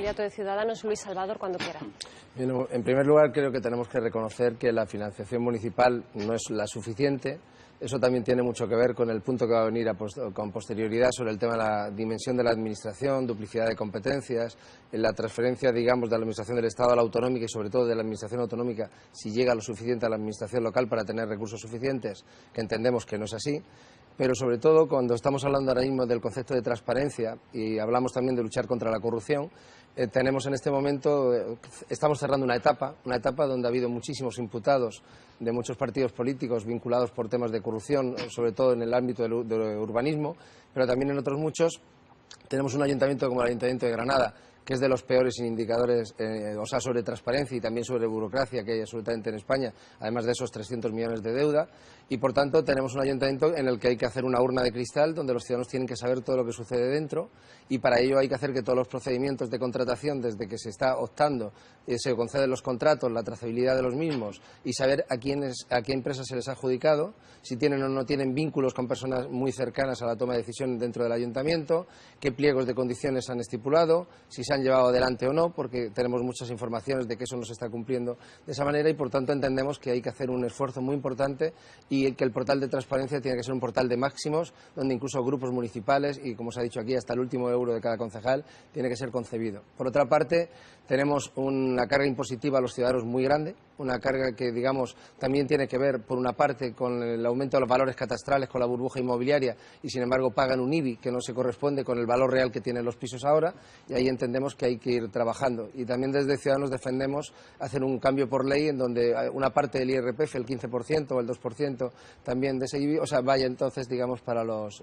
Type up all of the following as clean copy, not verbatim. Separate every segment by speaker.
Speaker 1: candidato de Ciudadanos, Luis Salvador, cuando quiera.
Speaker 2: Bueno, en primer lugar, creo que tenemos que reconocer que la financiación municipal no es la suficiente. Eso también tiene mucho que ver con el punto que va a venir con posterioridad sobre el tema de la dimensión de la administración, duplicidad de competencias, en la transferencia, digamos, de la administración del Estado a la autonómica y sobre todo de la administración autonómica, si llega lo suficiente a la administración local para tener recursos suficientes, que entendemos que no es así. Pero sobre todo cuando estamos hablando ahora mismo del concepto de transparencia y hablamos también de luchar contra la corrupción, tenemos en este momento, estamos cerrando una etapa donde ha habido muchísimos imputados de muchos partidos políticos vinculados por temas de corrupción, sobre todo en el ámbito del urbanismo, pero también en otros muchos. Tenemos un ayuntamiento como el Ayuntamiento de Granada, que es de los peores indicadores, sobre transparencia y también sobre burocracia que hay absolutamente en España, además de esos 300 millones de deuda. Y, por tanto, tenemos un ayuntamiento en el que hay que hacer una urna de cristal donde los ciudadanos tienen que saber todo lo que sucede dentro y para ello hay que hacer que todos los procedimientos de contratación, desde que se está optando, se conceden los contratos, la trazabilidad de los mismos y saber a qué empresas se les ha adjudicado, si tienen o no tienen vínculos con personas muy cercanas a la toma de decisión dentro del ayuntamiento, qué pliegos de condiciones han estipulado, si se han llevado adelante o no, porque tenemos muchas informaciones de que eso no se está cumpliendo de esa manera y, por tanto, entendemos que hay que hacer un esfuerzo muy importante y que el portal de transparencia tiene que ser un portal de máximos, donde incluso grupos municipales y, como se ha dicho aquí, hasta el último euro de cada concejal tiene que ser concebido. Por otra parte, tenemos una carga impositiva a los ciudadanos muy grande, una carga que, digamos, también tiene que ver, por una parte, con el aumento de los valores catastrales, con la burbuja inmobiliaria y, sin embargo, pagan un IBI que no se corresponde con el valor real que tienen los pisos ahora y ahí entendemos que hay que ir trabajando. Y también desde Ciudadanos defendemos hacer un cambio por ley en donde una parte del IRPF, el 15% o el 2%, también de ese IBI, vaya entonces, digamos,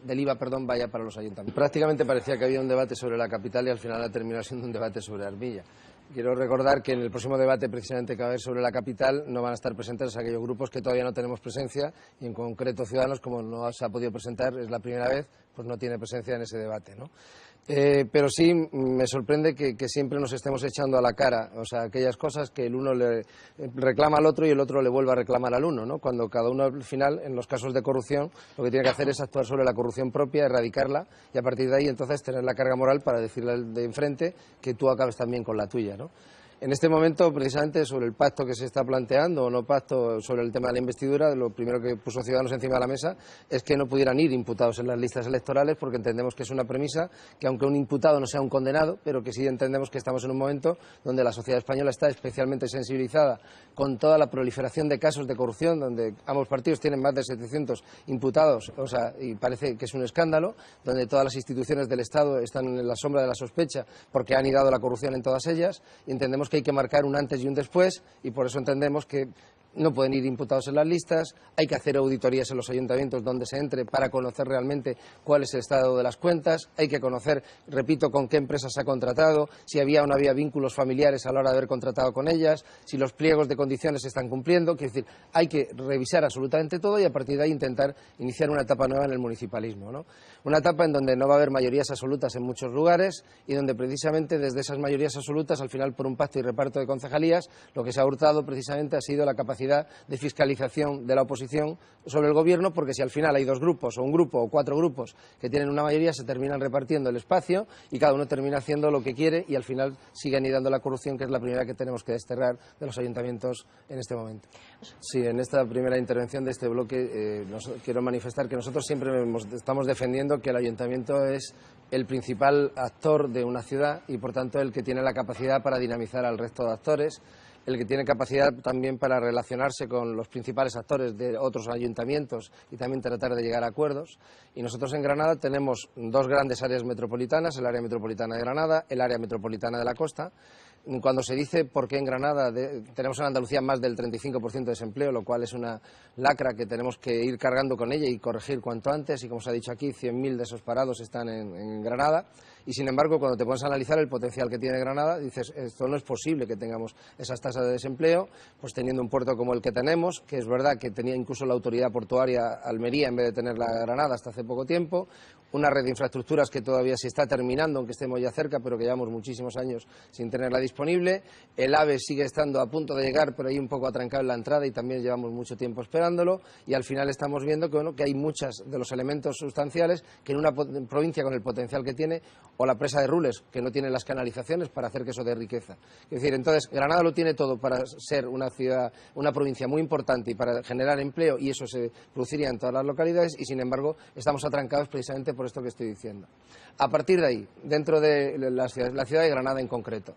Speaker 2: del IVA, vaya para los ayuntamientos. Prácticamente parecía que había un debate sobre la capital y al final ha terminado siendo un debate sobre Armilla. Quiero recordar que en el próximo debate precisamente que va a haber sobre la capital no van a estar presentes aquellos grupos que todavía no tenemos presencia y en concreto Ciudadanos, como no se ha podido presentar, es la primera vez, pues no tiene presencia en ese debate, ¿no? Pero sí me sorprende que siempre nos estemos echando a la cara, aquellas cosas que el uno le reclama al otro y el otro le vuelve a reclamar al uno, ¿no? Cuando cada uno al final, en los casos de corrupción, lo que tiene que hacer es actuar sobre la corrupción propia, erradicarla y a partir de ahí entonces tener la carga moral para decirle al de enfrente que tú acabes también con la tuya, ¿no? En este momento, precisamente, sobre el pacto que se está planteando o no pacto sobre el tema de la investidura, lo primero que puso Ciudadanos encima de la mesa es que no pudieran ir imputados en las listas electorales porque entendemos que es una premisa que, aunque un imputado no sea un condenado, pero que sí entendemos que estamos en un momento donde la sociedad española está especialmente sensibilizada con toda la proliferación de casos de corrupción, donde ambos partidos tienen más de 700 imputados, y parece que es un escándalo, donde todas las instituciones del Estado están en la sombra de la sospecha porque han anidado la corrupción en todas ellas y entendemos que hay que marcar un antes y un después y por eso entendemos que no pueden ir imputados en las listas, hay que hacer auditorías en los ayuntamientos donde se entre para conocer realmente cuál es el estado de las cuentas, hay que conocer, repito, con qué empresas se ha contratado, si había o no había vínculos familiares a la hora de haber contratado con ellas, si los pliegos de condiciones se están cumpliendo, quiero decir, hay que revisar absolutamente todo y a partir de ahí intentar iniciar una etapa nueva en el municipalismo, ¿no? Una etapa en donde no va a haber mayorías absolutas en muchos lugares y donde precisamente desde esas mayorías absolutas, al final por un pacto y reparto de concejalías, lo que se ha hurtado precisamente ha sido la capacidad de fiscalización de la oposición sobre el gobierno, porque si al final hay dos grupos o un grupo o cuatro grupos que tienen una mayoría, se terminan repartiendo el espacio y cada uno termina haciendo lo que quiere y al final sigue anidando la corrupción, que es la primera que tenemos que desterrar de los ayuntamientos en este momento. Sí, en esta primera intervención de este bloque quiero manifestar que nosotros siempre estamos defendiendo que el ayuntamiento es el principal actor de una ciudad y por tanto el que tiene la capacidad para dinamizar al resto de actores, el que tiene capacidad también para relacionarse con los principales actores de otros ayuntamientos y también tratar de llegar a acuerdos. Y nosotros en Granada tenemos dos grandes áreas metropolitanas, el área metropolitana de Granada, el área metropolitana de la costa. Cuando se dice por qué en Granada tenemos en Andalucía más del 35% de desempleo, lo cual es una lacra que tenemos que ir cargando con ella y corregir cuanto antes, y como se ha dicho aquí, 100.000 de esos parados están en Granada, y sin embargo cuando te pones a analizar el potencial que tiene Granada, dices, esto no es posible que tengamos esas tasas de desempleo, pues teniendo un puerto como el que tenemos, que es verdad que tenía incluso la autoridad portuaria Almería en vez de tener la Granada hasta hace poco tiempo, una red de infraestructuras que todavía se está terminando, aunque estemos ya cerca, pero que llevamos muchísimos años sin tenerla disponible. El AVE sigue estando a punto de llegar, pero ahí un poco atrancado en la entrada y también llevamos mucho tiempo esperándolo. Y al final estamos viendo que hay muchos de los elementos sustanciales que en una provincia con el potencial que tiene o la presa de Rules, que no tiene las canalizaciones para hacer que eso dé riqueza. Es decir, entonces, Granada lo tiene todo para ser una ciudad, una provincia muy importante y para generar empleo, y eso se produciría en todas las localidades, y sin embargo estamos atrancados precisamente por esto que estoy diciendo. A partir de ahí, dentro de la ciudad de Granada en concreto,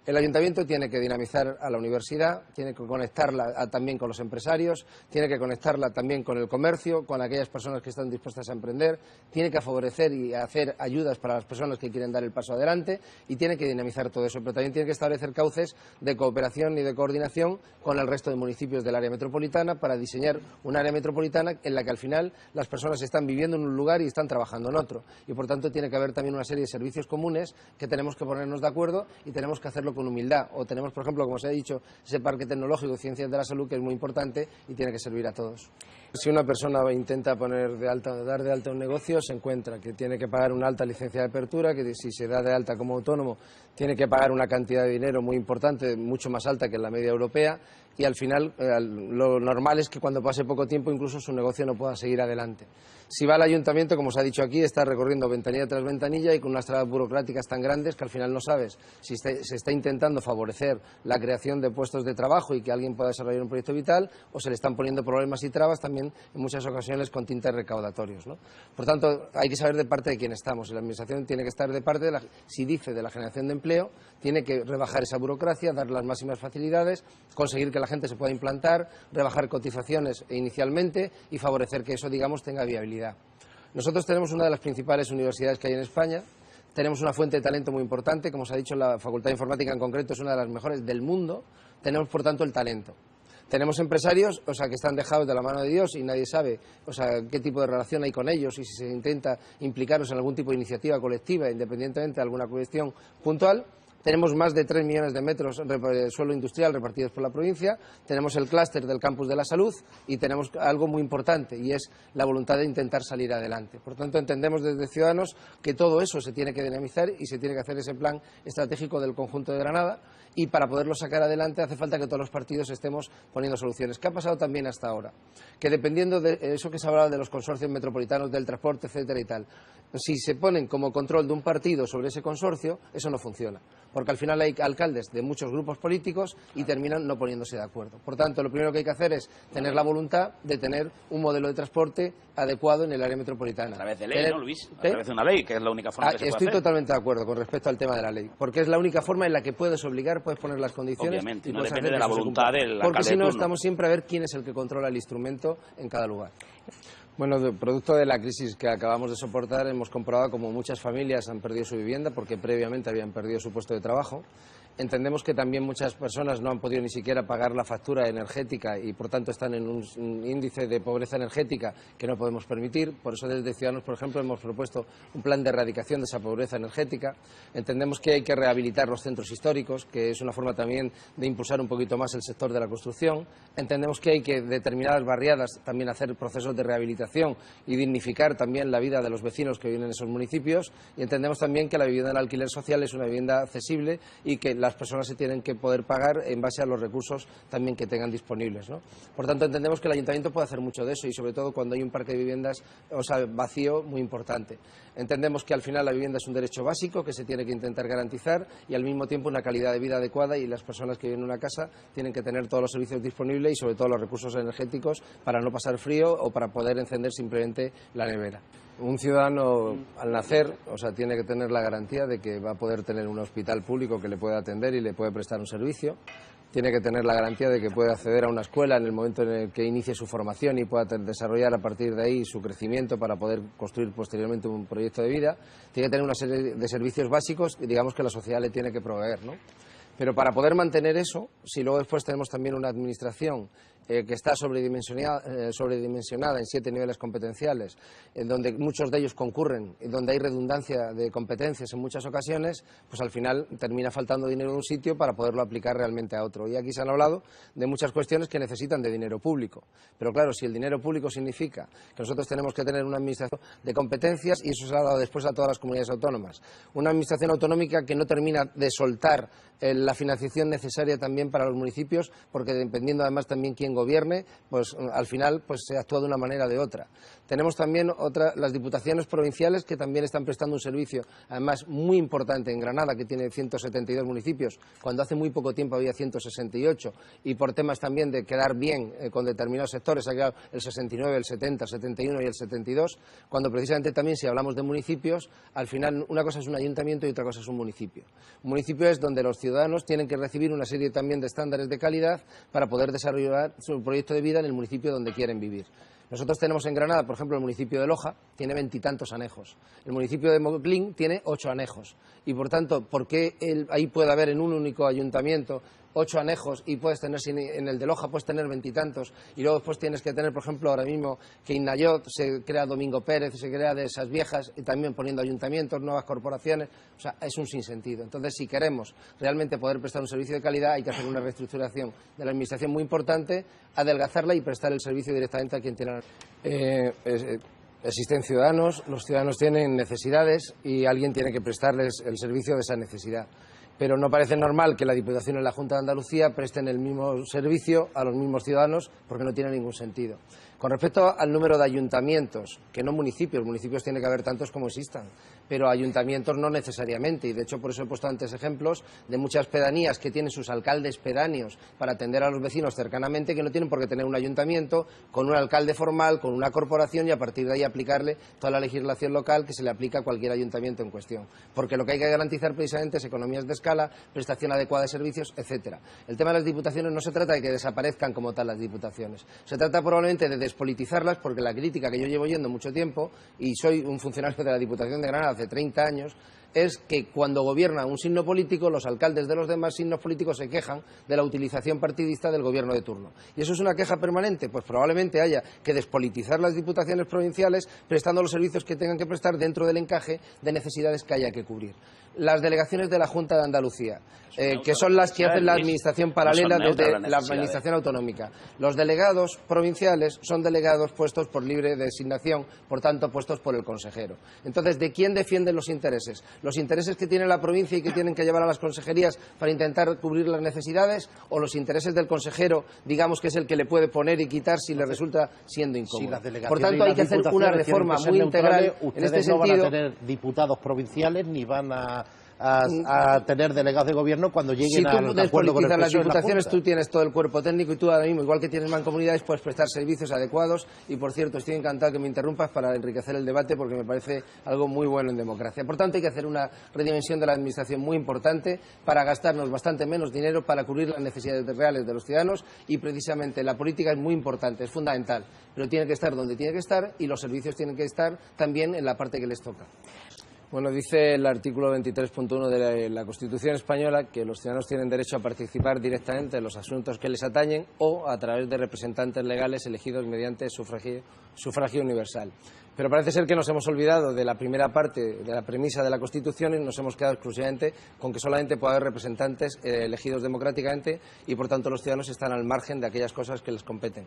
Speaker 2: el ayuntamiento tiene que dinamizar a la universidad, tiene que conectarla también con los empresarios, tiene que conectarla también con el comercio, con aquellas personas que están dispuestas a emprender, tiene que favorecer y hacer ayudas para las personas que quieren dar el paso adelante y tiene que dinamizar todo eso, pero también tiene que establecer cauces de cooperación y de coordinación con el resto de municipios del área metropolitana para diseñar un área metropolitana en la que al final las personas están viviendo en un lugar y están trabajando en otro, y por tanto tiene que haber también una serie de servicios comunes que tenemos que ponernos de acuerdo y tenemos que hacerlo con humildad. O tenemos, por ejemplo, como se ha dicho, ese parque tecnológico de ciencias de la salud, que es muy importante y tiene que servir a todos. Si una persona intenta dar de alta un negocio, se encuentra que tiene que pagar una alta licencia de apertura, que si se da de alta como autónomo tiene que pagar una cantidad de dinero muy importante, mucho más alta que en la media europea, y al final lo normal es que cuando pase poco tiempo incluso su negocio no pueda seguir adelante. Si va al ayuntamiento, como se ha dicho aquí, está recorriendo ventanilla tras ventanilla y con unas trabas burocráticas tan grandes que al final no sabes si se está intentando favorecer la creación de puestos de trabajo y que alguien pueda desarrollar un proyecto vital, o se le están poniendo problemas y trabas también en muchas ocasiones con tintes recaudatorios, ¿no? Por tanto, hay que saber de parte de quién estamos, y la administración tiene que estar de parte si dice de la generación de empleo, tiene que rebajar esa burocracia, dar las máximas facilidades, conseguir que la gente se pueda implantar, rebajar cotizaciones inicialmente y favorecer que eso, digamos, tenga viabilidad. Nosotros tenemos una de las principales universidades que hay en España, tenemos una fuente de talento muy importante, como se ha dicho, la Facultad de Informática en concreto es una de las mejores del mundo, tenemos por tanto el talento. Tenemos empresarios, que están dejados de la mano de Dios y nadie sabe, qué tipo de relación hay con ellos y si se intenta implicarlos en algún tipo de iniciativa colectiva, independientemente de alguna cuestión puntual. Tenemos más de 3 millones de metros de suelo industrial repartidos por la provincia, tenemos el clúster del campus de la salud y tenemos algo muy importante, y es la voluntad de intentar salir adelante. Por tanto, entendemos desde Ciudadanos que todo eso se tiene que dinamizar y se tiene que hacer ese plan estratégico del conjunto de Granada, y para poderlo sacar adelante hace falta que todos los partidos estemos poniendo soluciones. ¿Qué ha pasado también hasta ahora? Que dependiendo de eso que se ha hablado de los consorcios metropolitanos, del transporte, etcétera y tal, si se ponen como control de un partido sobre ese consorcio, eso no funciona, porque al final hay alcaldes de muchos grupos políticos y terminan no poniéndose de acuerdo. Por tanto, lo primero que hay que hacer es tener la voluntad de tener un modelo de transporte adecuado en el área metropolitana.
Speaker 3: A través de ley, ¿no, Luis? A través de una ley, que es la única forma que se puede hacer.
Speaker 2: Estoy totalmente de acuerdo con respecto al tema de la ley, porque es la única forma en la que puedes obligar, puedes poner las condiciones.
Speaker 3: Obviamente,
Speaker 2: y
Speaker 3: no
Speaker 2: puedes
Speaker 3: depende
Speaker 2: hacer
Speaker 3: de la
Speaker 2: que eso se
Speaker 3: voluntad
Speaker 2: cumpla.
Speaker 3: del alcalde.
Speaker 2: Porque si no,
Speaker 3: de turno.
Speaker 2: estamos siempre a ver quién es el que controla el instrumento en cada lugar. Bueno, producto de la crisis que acabamos de soportar, hemos comprobado como muchas familias han perdido su vivienda porque previamente habían perdido su puesto de trabajo. Entendemos que también muchas personas no han podido ni siquiera pagar la factura energética y, por tanto, están en un índice de pobreza energética que no podemos permitir. Por eso, desde Ciudadanos, por ejemplo, hemos propuesto un plan de erradicación de esa pobreza energética. Entendemos que hay que rehabilitar los centros históricos, que es una forma también de impulsar un poquito más el sector de la construcción. Entendemos que hay que, determinadas barriadas, también hacer procesos de rehabilitación y dignificar también la vida de los vecinos que viven en esos municipios. Y entendemos también que la vivienda en alquiler social es una vivienda accesible y que las personas se tienen que poder pagar en base a los recursos también que tengan disponibles, ¿no? Por tanto, entendemos que el ayuntamiento puede hacer mucho de eso y, sobre todo, cuando hay un parque de viviendas vacío, muy importante. Entendemos que al final la vivienda es un derecho básico que se tiene que intentar garantizar y, al mismo tiempo, una calidad de vida adecuada, y las personas que viven en una casa tienen que tener todos los servicios disponibles y, sobre todo, los recursos energéticos para no pasar frío o para poder encender simplemente la nevera. Un ciudadano al nacer, tiene que tener la garantía de que va a poder tener un hospital público que le pueda atender y le puede prestar un servicio. Tiene que tener la garantía de que puede acceder a una escuela en el momento en el que inicie su formación y pueda desarrollar a partir de ahí su crecimiento para poder construir posteriormente un proyecto de vida. Tiene que tener una serie de servicios básicos, digamos, que la sociedad le tiene que proveer, ¿no? Pero para poder mantener eso, si luego después tenemos también una administración que está sobredimensionada en 7 niveles competenciales, en donde muchos de ellos concurren y donde hay redundancia de competencias en muchas ocasiones, pues al final termina faltando dinero en un sitio para poderlo aplicar realmente a otro. Y aquí se han hablado de muchas cuestiones que necesitan de dinero público. Pero claro, si el dinero público significa que nosotros tenemos que tener una administración de competencias, y eso se ha dado después a todas las comunidades autónomas, una administración autonómica que no termina de soltar la financiación necesaria también para los municipios, porque dependiendo además también quién gobierne, pues al final pues se actúa de una manera o de otra. Tenemos también las diputaciones provinciales que también están prestando un servicio, además muy importante en Granada, que tiene 172 municipios, cuando hace muy poco tiempo había 168, y por temas también de quedar bien con determinados sectores, ha quedado el 69, el 70, el 71 y el 72, cuando precisamente también si hablamos de municipios, al final una cosa es un ayuntamiento y otra cosa es un municipio. Un municipio es donde los ciudadanos tienen que recibir una serie también de estándares de calidad para poder desarrollar su proyecto de vida en el municipio donde quieren vivir. Nosotros tenemos en Granada, por ejemplo, el municipio de Loja tiene 20 y tantos anejos. El municipio de Moclín tiene 8 anejos. Y, por tanto, ¿por qué ahí puede haber en un único ayuntamiento 8 anejos y puedes tener, en el de Loja puedes tener 20 y tantos, y luego después tienes que tener, por ejemplo, ahora mismo que Innayot se crea Domingo Pérez, se crea de esas viejas, y también poniendo ayuntamientos, nuevas corporaciones? O sea, es un sinsentido. Entonces, si queremos realmente poder prestar un servicio de calidad, hay que hacer una reestructuración de la administración muy importante, adelgazarla y prestar el servicio directamente a quien tiene. Existen ciudadanos, los ciudadanos tienen necesidades y alguien tiene que prestarles el servicio de esa necesidad. Pero no parece normal que la Diputación y la Junta de Andalucía presten el mismo servicio a los mismos ciudadanos, porque no tiene ningún sentido. Con respecto al número de ayuntamientos, que no municipios tiene que haber tantos como existan, pero ayuntamientos no necesariamente, y de hecho por eso he puesto antes ejemplos de muchas pedanías que tienen sus alcaldes pedáneos para atender a los vecinos cercanamente, que no tienen por qué tener un ayuntamiento con un alcalde formal, con una corporación, y a partir de ahí aplicarle toda la legislación local que se le aplica a cualquier ayuntamiento en cuestión. Porque lo que hay que garantizar precisamente es economías de escala, prestación adecuada de servicios, etcétera. El tema de las diputaciones no se trata de que desaparezcan como tal las diputaciones, se trata probablemente de despolitizarlas, porque la crítica que yo llevo oyendo mucho tiempo, y soy un funcionario de la Diputación de Granada hace 30 años, es que cuando gobierna un signo político, los alcaldes de los demás signos políticos se quejan de la utilización partidista del gobierno de turno. ¿Y eso es una queja permanente? Pues probablemente haya que despolitizar las diputaciones provinciales, prestando los servicios que tengan que prestar dentro del encaje de necesidades que haya que cubrir. Las delegaciones de la Junta de Andalucía, que son las que hacen la administración paralela desde la administración autonómica. Los delegados provinciales son delegados puestos por libre designación, por tanto puestos por el consejero. Entonces, ¿de quién defienden los intereses? ¿Los intereses que tiene la provincia y que tienen que llevar a las consejerías para intentar cubrir las necesidades, o los intereses del consejero, digamos que es el que le puede poner y quitar si le resulta siendo incómodo? Por tanto, hay que hacer una reforma muy integral en este sentido.
Speaker 4: No van a tener diputados provinciales ni van a tener delegados de gobierno cuando lleguen al acuerdo con el PSOE. Si tú despolitizas las diputaciones, tú tienes todo el cuerpo técnico y tú ahora mismo, igual que tienes mancomunidades, puedes prestar servicios adecuados. Y, por cierto, estoy encantado que me interrumpas para enriquecer el debate, porque me parece algo muy bueno en democracia. Por tanto, hay que hacer una redimensión de la administración muy importante para gastarnos bastante menos dinero para cubrir las necesidades reales de los ciudadanos, y precisamente la política es muy importante, es fundamental, pero tiene que estar donde tiene que estar, y los servicios tienen que estar también en la parte que les toca. Bueno, dice el artículo 23.1 de la Constitución española que los ciudadanos tienen derecho a participar directamente en los asuntos que les atañen o a través de representantes legales elegidos mediante sufragio universal. Pero parece ser que nos hemos olvidado de la primera parte de la premisa de la Constitución y nos hemos quedado exclusivamente con que solamente puede haber representantes elegidos democráticamente, y por tanto los ciudadanos están al margen de aquellas cosas que les competen.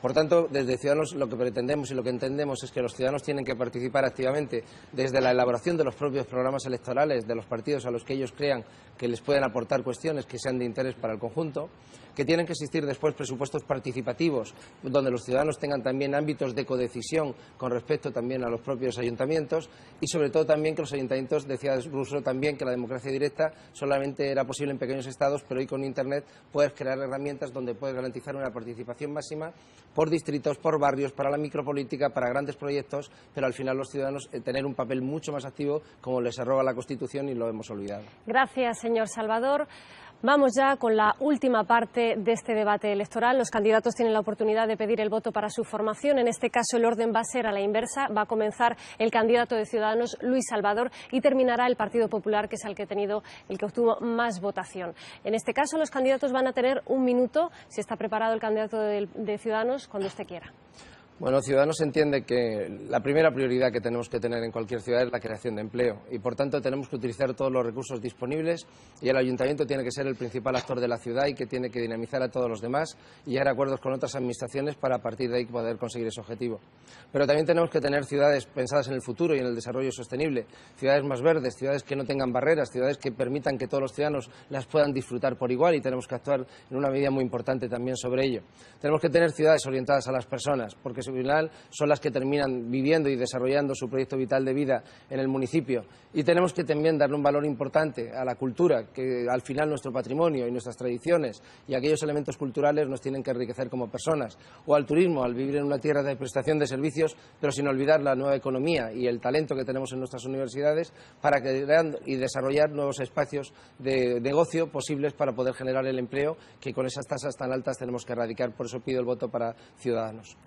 Speaker 4: Por tanto, desde Ciudadanos lo que pretendemos y lo que entendemos es que los ciudadanos tienen que participar activamente desde la elaboración de los propios programas electorales de los partidos a los que ellos crean que les pueden aportar cuestiones que sean de interés para el conjunto, que tienen que existir después presupuestos participativos donde los ciudadanos tengan también ámbitos de codecisión con respecto también a los propios ayuntamientos, y sobre todo también que los ayuntamientos, decía Rousseau también que la democracia directa solamente era posible en pequeños estados, pero hoy con Internet puedes crear herramientas donde puedes garantizar una participación máxima por distritos, por barrios, para la micropolítica, para grandes proyectos, pero al final los ciudadanos tener un papel mucho más activo, como les arroga la Constitución, y lo hemos olvidado.
Speaker 1: Gracias, señor Salvador. Vamos ya con la última parte de este debate electoral. Los candidatos tienen la oportunidad de pedir el voto para su formación. En este caso el orden va a ser a la inversa. Va a comenzar el candidato de Ciudadanos, Luis Salvador, y terminará el Partido Popular, que es el que obtuvo más votación. En este caso los candidatos van a tener un minuto. Si está preparado el candidato de Ciudadanos, cuando usted quiera.
Speaker 2: Bueno, Ciudadanos entiende que la primera prioridad que tenemos que tener en cualquier ciudad es la creación de empleo y, por tanto, tenemos que utilizar todos los recursos disponibles y el Ayuntamiento tiene que ser el principal actor de la ciudad y que tiene que dinamizar a todos los demás y llegar a acuerdos con otras administraciones para a partir de ahí poder conseguir ese objetivo. Pero también tenemos que tener ciudades pensadas en el futuro y en el desarrollo sostenible, ciudades más verdes, ciudades que no tengan barreras, ciudades que permitan que todos los ciudadanos las puedan disfrutar por igual y tenemos que actuar en una medida muy importante también sobre ello. Tenemos que tener ciudades orientadas a las personas, porque al final son las que terminan viviendo y desarrollando su proyecto vital de vida en el municipio. Y tenemos que también darle un valor importante a la cultura, que al final nuestro patrimonio y nuestras tradiciones y aquellos elementos culturales nos tienen que enriquecer como personas. O al turismo, al vivir en una tierra de prestación de servicios, pero sin olvidar la nueva economía y el talento que tenemos en nuestras universidades para crear y desarrollar nuevos espacios de negocio posibles para poder generar el empleo que con esas tasas tan altas tenemos que erradicar. Por eso pido el voto para Ciudadanos.